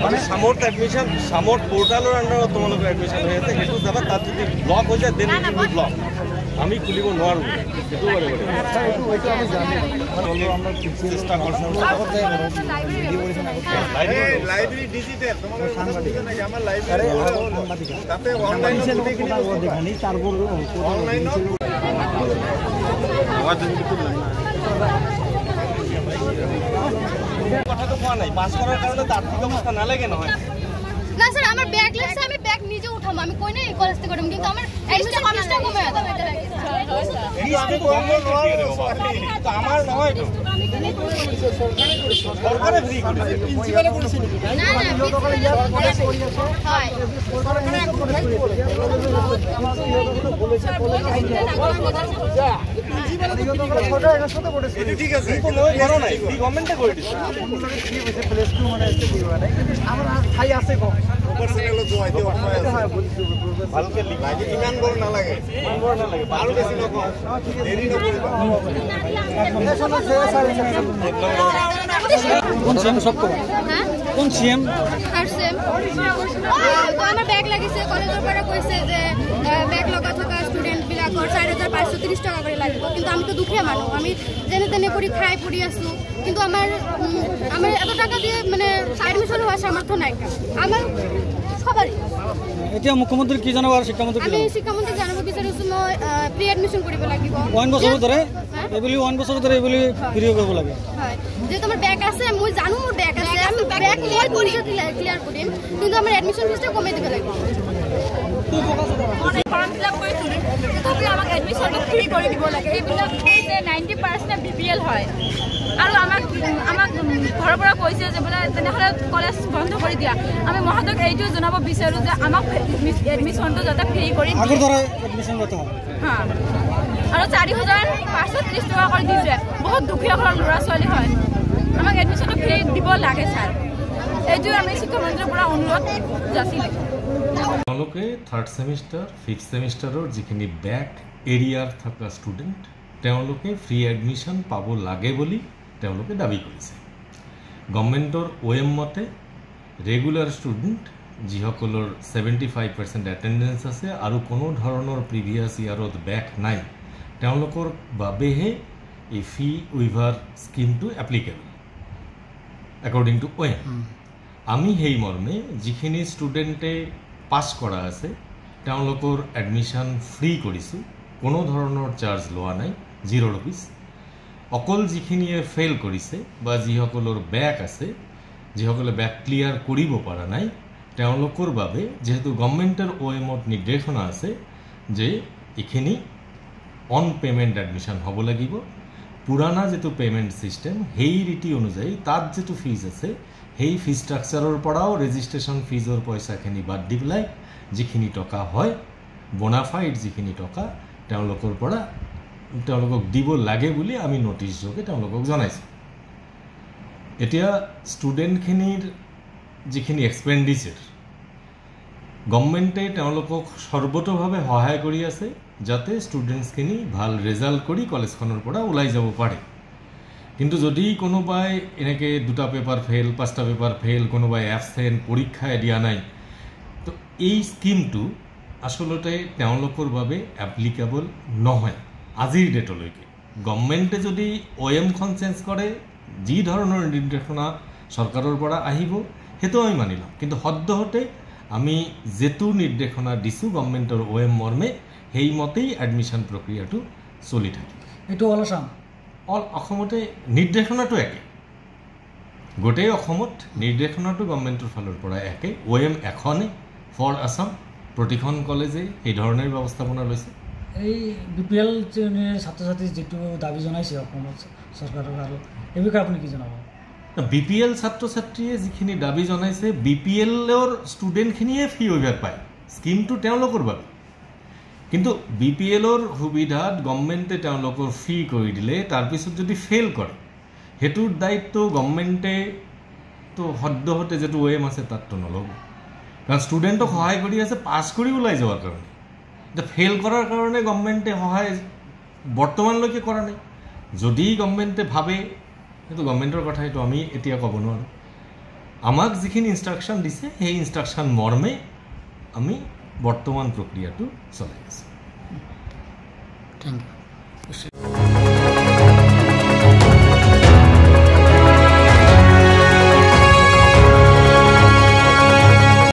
মানে সামৰ্থ এডমিশন সামৰ্থ পোৰ্টালৰ আন্ডাৰত তোমালোকৰ এডমিশন হৈ আছে সেইটো যাবা তাত যদি ব্লক হৈ যায় দেন ইট উইল ব্লক আমি খুলিব নোৱাৰো সেইটো বাৰে এইটো আমি জানি আমরা চেষ্টা করছি লাইব্রেরি ডিজিটাল তোমাদের সাংবাদিক নাকি আমার লাইব্রেরি তাতে অনলাইন দেখানি তারপর অনলাইন আওয়াজ কিন্তু কথা তো কোয়া নাই পাস করার কারণে আর্থিক অবস্থা না লাগে না হয় না স্যার আমার ব্যাগ লাগছে আমি ব্যাগ নিজে উঠাম আমি কই না এই কলেজ থেকে করব কিন্তু আমার এক্সট্রা ফিসটা কমে আছে আমি করব তো আমার নয় তো সরকারে ফ্রি করে প্রিন্সিপালে করেছে না না সরকারে ইয়ার কলেজ করি আছে হয় সরকারে নিয়োগ করে আমার ইয়েগুলো বলেছে কলেজ যা প্রিন্সিপালে ছোট এর সাথে পড়েছে এটা ঠিক আছে তো নয় করো না ফ্রি গভর্নমেন্টে করে দিছে আপনারা কি হইছে প্লেস টু মানে এসে দিবা না কিন্তু আমরা খাই আছে কম পার্সোনাল জয়তে অফার আছে হ্যাঁ বুঝছি ভালকে লাগে ইমান বড় না লাগে ইমান বড় না লাগে আরো বেশি লোক দেরি না করিবা কোন সিএম সব কো হ্যাঁ কোন সিএম আর সেম তো আমার ব্যাগ লাগিছে কলেজের পরে কইছে যে ব্যাগ লগা থাকা স্টুডেন্ট বিলাকৰ 4530 টাকা করে লাগবে কিন্তু আমি তো দুখিয়া মানুষ আমি জেনে তেনে পড়ি খাই পড়ি আসু কিন্তু আমার এত টাকা দিয়ে মানে এডমিশন হওয়ার সামর্থ্য নাই আমার সবারই এতিয়া মুখ্যমন্ত্রী কি জানাব আর শিক্ষামন্ত্রী কি আমি শিক্ষামন্ত্রী জানাব বিচাৰিছো মই প্ৰি এডমিশন কৰিব লাগিব 1 বছৰ ধৰে এবলি 1 বছৰ ধৰে এবলি ফ্ৰি কৰিব লাগে হয় যে তোমাৰ ব্যাগ আছে মই জানো মোৰ ব্যাগ আছে আমি ব্যাগ ক্লিয়াৰ কৰিম কিন্তু আমাৰ এডমিশন ফিসটা কমাই দিব লাগিব ফৰ্ম ফিল আপ কৰিছিলো তথাপি আমাক এডমিশনটো ফ্ৰী কৰি দিব লাগে এইবিলাক কৈছে 90% বিপিএল হয় আৰু আমাক ঘৰৰ পৰা কৈছে যে বোলে তেনেহ'লে কলেজ বন্ধ কৰি দিয়া আমি মহাদক এইটো জনাব বিচাৰোঁ যে আমাক এডমিশনটো যাতে ফ্ৰী কৰি দিয়ে আগৰ দৰে এডমিশন কথা হ্যাঁ আৰু 4530 টকা কৰি দিছে বহুত দুখীয়া ঘৰৰ ল'ৰা ছোৱালী হয় আমাক এডমিশনটো ফ্ৰী দিব লাগে স্যাৰ এইটো আমি শিক্ষামন্ত্ৰীৰ পৰা অনুৰোধ যাচিলোঁ তেওঁলোকে থাৰ্ড সেমিষ্টাৰ ফিফথ সেমিষ্টাৰৰ যিখিনি বেক এৰিয়াৰ থকা ষ্টুডেণ্ট তেওঁলোকে ফ্ৰী এডমিশ্যন পাব লাগে বুলি তেওঁলোকে দাবী কৰিছে গভৰ্ণমেণ্টৰ OM মতে ৰেগুলাৰ ষ্টুডেণ্ট যিসকলৰ 75% এটেণ্ডেঞ্চ আছে আৰু কোনো ধৰণৰ প্ৰিভিয়াছ ইয়াৰত বেক নাই তেওঁলোকৰ বাবেহে এই ফি উইভাৰ স্কিমটো এপ্লিকেবল একৰ্ডিং টু OM আমি সেই মৰ্মে যিখিনি ষ্টুডেণ্টে পাছ কৰা আছে তেওঁলোকৰ এডমিশ্যন ফ্ৰী কৰিছোঁ কোনো ধৰণৰ চাৰ্জ লোৱা নাই 0 rupees অকল যিখিনিয়ে ফেইল কৰিছে বা যিসকলৰ বেক আছে যিসকলে বেক ক্লিয়াৰ কৰিব পৰা নাই তেওঁলোকৰ বাবে যেহেতু গভৰ্ণমেণ্টৰ OMত নিৰ্দেশনা আছে যে এইখিনি অন পেমেণ্ট এডমিশ্যন হ'ব লাগিব পুৰাণা যেটো পেমেণ্ট সিস্টেম সেই ৰীতি অনুযায়ী তাত যেটো ফিজ আছে সেই ফি ষ্ট্ৰাকচাৰৰ পৰাও ৰেজিষ্ট্ৰেশ্যন ফিজৰ পইচাখিনি বাদ দি পেলাই যিখিনি টকা হয় বোনাফাইড যিখিনি টকা তেওঁলোকৰ পৰা তেওঁলোকক দিব লাগে বুলি আমি নোটিছ যোগে তেওঁলোকক জনাইছোঁ এতিয়া ষ্টুডেণ্টখিনিৰ যিখিনি এক্সপেণ্ডিচাৰ গভৰ্ণমেণ্টে তেওঁলোকক সৰ্বতোভাৱে সহায় কৰি আছে যাতে ষ্টুডেণ্টছখিনি ভাল ৰিজাল্ট কৰি কলেজখনৰ পৰা ওলাই যাব পাৰে কিন্তু যদি কোনোবাই এনেকৈ 2টা পেপাৰ ফেইল 5টা পেপাৰ ফেইল কোনোবাই এবসেণ্ট পৰীক্ষাই দিয়া নাই তো এই স্কিমটো আসলতে তেওঁলোকৰ বাবে এপ্লিকেবল নহয় আজিৰ ডেটলৈকে গভৰ্ণমেণ্টে যদি OMখন চেঞ্জ কৰে যি ধৰণৰ নিৰ্দেশনা চৰকাৰৰ পৰা আহিব সেইটো আমি মানিলাম কিন্তু সদ্যহতে আমি যেটো নিৰ্দেশনা দিছোঁ গভৰ্ণমেণ্টৰ OM মৰ্মে সেই মতেই এডমিশ্যন প্ৰক্ৰিয়াটো চলি থাকে এইটো অলসাম অল অসমতে নিৰ্দেশনাটো একে গোটেই অসমত নিৰ্দেশনাটো গভৰ্ণমেণ্টৰ ফালৰ পৰা একে OM এখনে ফৰ আসাম প্ৰতিখন কলেজে এই ধৰণৰ ব্যৱস্থাপনা লৈছে এই বিপিএল ছাত্ৰ ছাত্ৰী যেটো দাবী জনাইছে অসমত চৰকাৰৰ আৰু এই বিষয়ে আপুনি কি জনাব BPL ছাত্ৰ ছাত্ৰীয়ে যিখিনি দাবী জনাইছে BPLৰ ষ্টুডেণ্টখিনিয়ে ফি ৱেইভাৰ পায় স্কিমটো তেওঁলোকৰ বাবে কিন্তু BPLৰ সুবিধাত গভৰ্ণমেণ্টে তেওঁলোকৰ ফি কৰি দিলে তাৰপিছত যদি ফেইল কৰে হেতুৰ দায়িত্ব গভৰ্ণমেণ্টে তো সদ্যহতে যেটো OM আছে তাততো নল'ব কাৰণ ষ্টুডেণ্টক সহায় কৰি আছে পাছ কৰি ওলাই যোৱাৰ কাৰণে যে ফেইল কৰাৰ কাৰণে গভৰ্ণমেণ্টে সহায় বৰ্তমানলৈকে কৰা নাই যদি গভৰ্ণমেণ্টে ভাবে কিন্তু গভৰ্ণমেণ্টৰ কথা এইটো আমি এতিয়া ক'ব নোৱাৰোঁ আমাক যিখিনি ইনষ্ট্ৰাকশ্যন দিছে সেই ইনষ্ট্ৰাকশ্যন মৰ্মে আমি বৰ্তমান প্ৰক্ৰিয়াটো চলাই আছোঁ। Thank U.